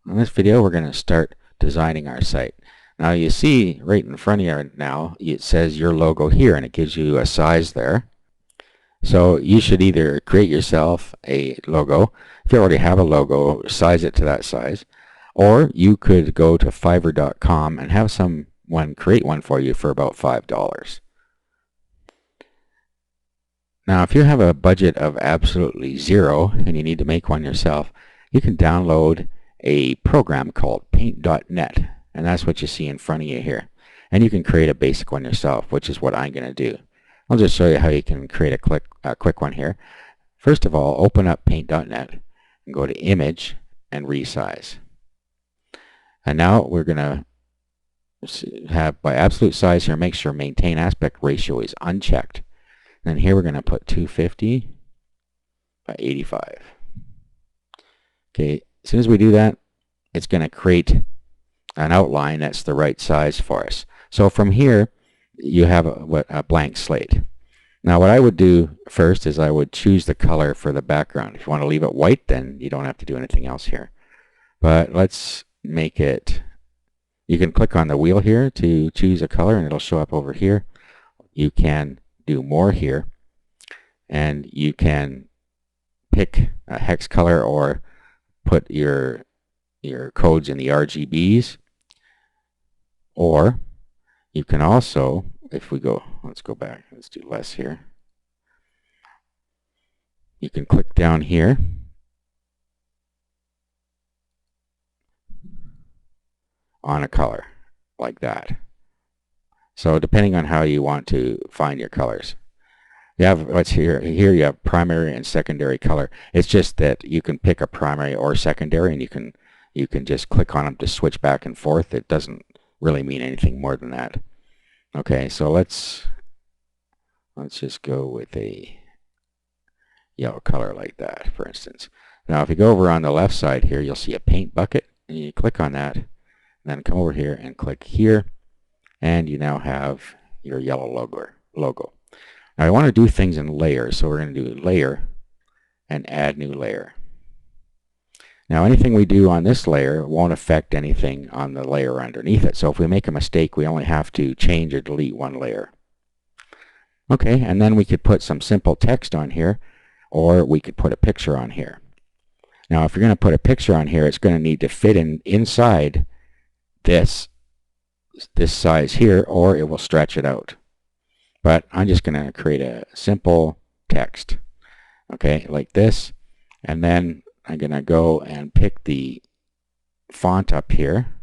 In this video, we're going to start designing our site. Now you see right in front of you now, it says your logo here, and it gives you a size there. So you should either create yourself a logo. If you already have a logo, size it to that size. Or you could go to Fiverr.com and have someone create one for you for about $5. Now if you have a budget of absolutely zero and you need to make one yourself, you can download a program called Paint.net, and that's what you see in front of you here. And you can create a basic one yourself, which is what I'm going to do. I'll just show you how you can create a quick one here. First of all, open up Paint.net and go to Image and Resize. And now we're going to have by absolute size here, make sure Maintain Aspect Ratio is unchecked. And here we're going to put 250 by 85. Okay, as soon as we do that, it's going to create an outline that's the right size for us. So from here, you have a blank slate. Now what I would do first is I would choose the color for the background. If you want to leave it white, then you don't have to do anything else here. But let's make it, you can click on the wheel here to choose a color and it'll show up over here. You can do more here, and you can pick a hex color or put your codes in the RGBs, or you can also, if we go, let's go back, let's do less here. You can click down here on a color like that. So depending on how you want to find your colors. You have what's here you have primary and secondary color. It's just that you can pick a primary or secondary, and you can just click on them to switch back and forth. It doesn't really mean anything more than that. Okay, so let's just go with a yellow color like that, for instance. Now if you go over on the left side here, you'll see a paint bucket, and you click on that, and then come over here and click here, and you now have your yellow logo. Now I want to do things in layers, so we're going to do layer and add new layer. Now anything we do on this layer won't affect anything on the layer underneath it. So if we make a mistake, we only have to change or delete one layer. Okay, and then we could put some simple text on here, or we could put a picture on here. Now if you're going to put a picture on here, it's going to need to fit inside this size here, or it will stretch it out. But I'm just going to create a simple text, okay, like this, and then I'm going to go and pick the font up here.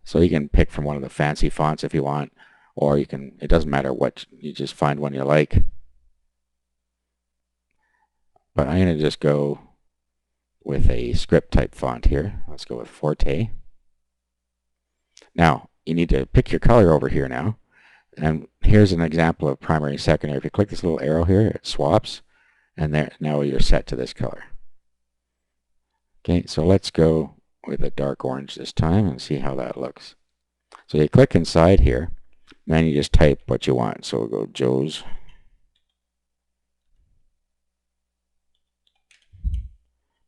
So you can pick from one of the fancy fonts if you want, or you can, it doesn't matter what, you just find one you like. But I'm going to just go with a script type font here. Let's go with Forte. Now you need to pick your color over here now, and here's an example of primary and secondary. If you click this little arrow here, it swaps, and there, now you're set to this color. Okay, so let's go with a dark orange this time and see how that looks. So you click inside here, and then you just type what you want. So we'll go Joe's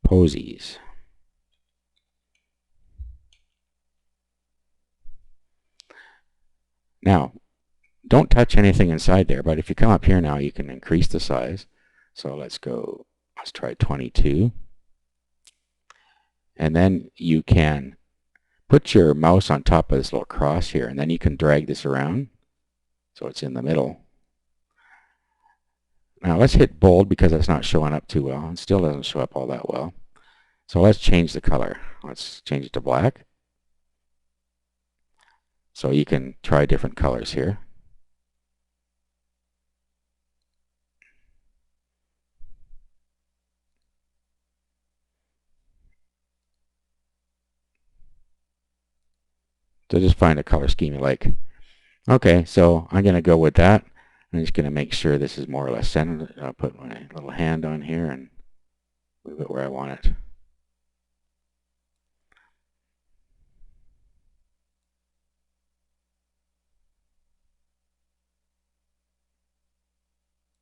Posies. Now, don't touch anything inside there, but if you come up here now, you can increase the size. So let's try 22. And then you can put your mouse on top of this little cross here, and then you can drag this around so it's in the middle. Now let's hit bold because it's not showing up too well. It still doesn't show up all that well. So let's change the color. Let's change it to black. So you can try different colors here. So just find a color scheme you like. Okay, so I'm going to go with that. I'm just going to make sure this is more or less centered. I'll put my little hand on here and move it where I want it.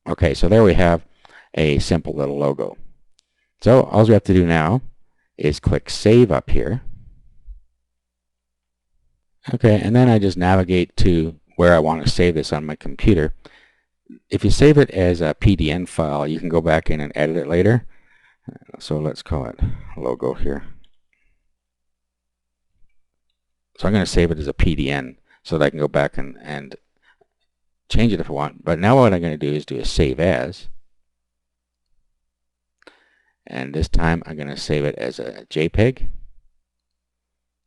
Okay, so there we have a simple little logo. So all we have to do now is click Save up here. Okay, and then I just navigate to where I want to save this on my computer. If you save it as a PDN file, you can go back in and edit it later. So let's call it logo here. So I'm going to save it as a PDN so that I can go back and change it if I want. But now what I'm going to do is do a save as. And this time I'm going to save it as a JPEG,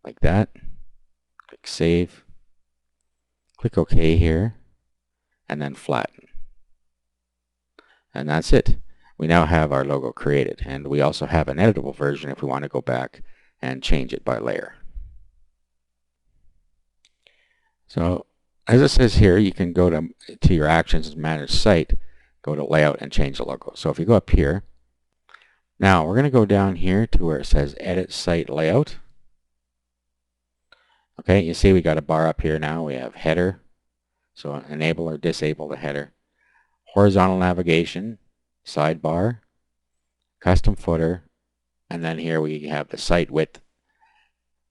like that. Click Save. Click OK here, and then flatten. And that's it. We now have our logo created, and we also have an editable version if we want to go back and change it by layer. So as it says here, you can go to your actions and manage site, go to layout and change the logo. So if you go up here, now we're going to go down here to where it says edit site layout. Okay, you see we got a bar up here now. We have header, so enable or disable the header. Horizontal navigation, sidebar, custom footer, and then here we have the site width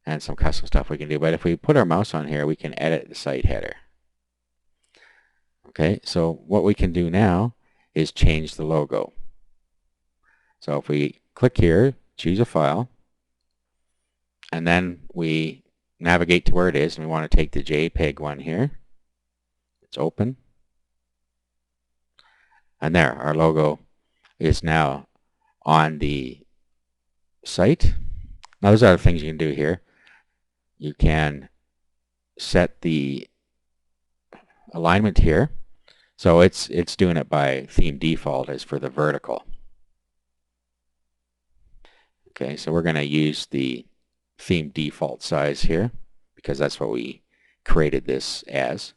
and some custom stuff we can do. But if we put our mouse on here, we can edit the site header. Okay, so what we can do now is change the logo. So if we click here, choose a file, and then we navigate to where it is, and we want to take the JPEG one here. It's open. And there, our logo is now on the site. Now there's other things you can do here. You can set the alignment here. So it's doing it by theme default as for the vertical. Okay, so we're going to use the theme default size here because that's what we created this as.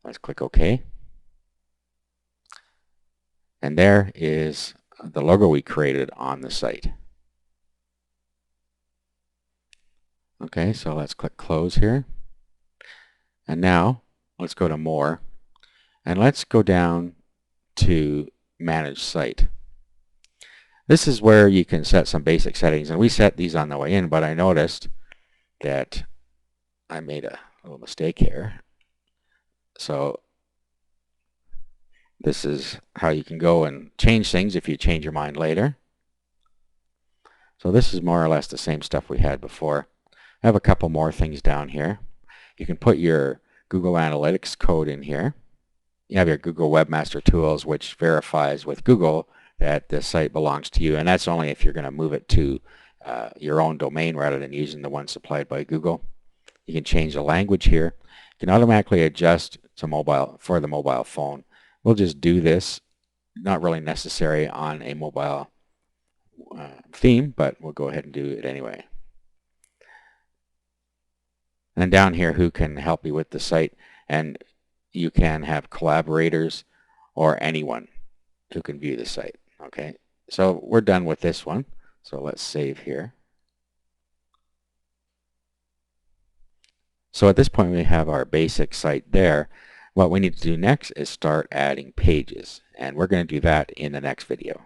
Let's click OK. And there is the logo we created on the site. Okay, so let's click Close here. And now let's go to More. And let's go down to Manage Site. This is where you can set some basic settings. And we set these on the way in, but I noticed that I made a little mistake here. So this is how you can go and change things if you change your mind later. So this is more or less the same stuff we had before. I have a couple more things down here. You can put your Google Analytics code in here. You have your Google Webmaster Tools, which verifies with Google that the site belongs to you, and that's only if you're going to move it to your own domain rather than using the one supplied by Google. You can change the language here. You can automatically adjust to mobile for the mobile phone. We'll just do this, not really necessary on a mobile theme, but we'll go ahead and do it anyway. And then down here, who can help you with the site, and you can have collaborators or anyone who can view the site. Okay, so we're done with this one. So let's save here. So at this point, we have our basic site there. What we need to do next is start adding pages, and we're going to do that in the next video.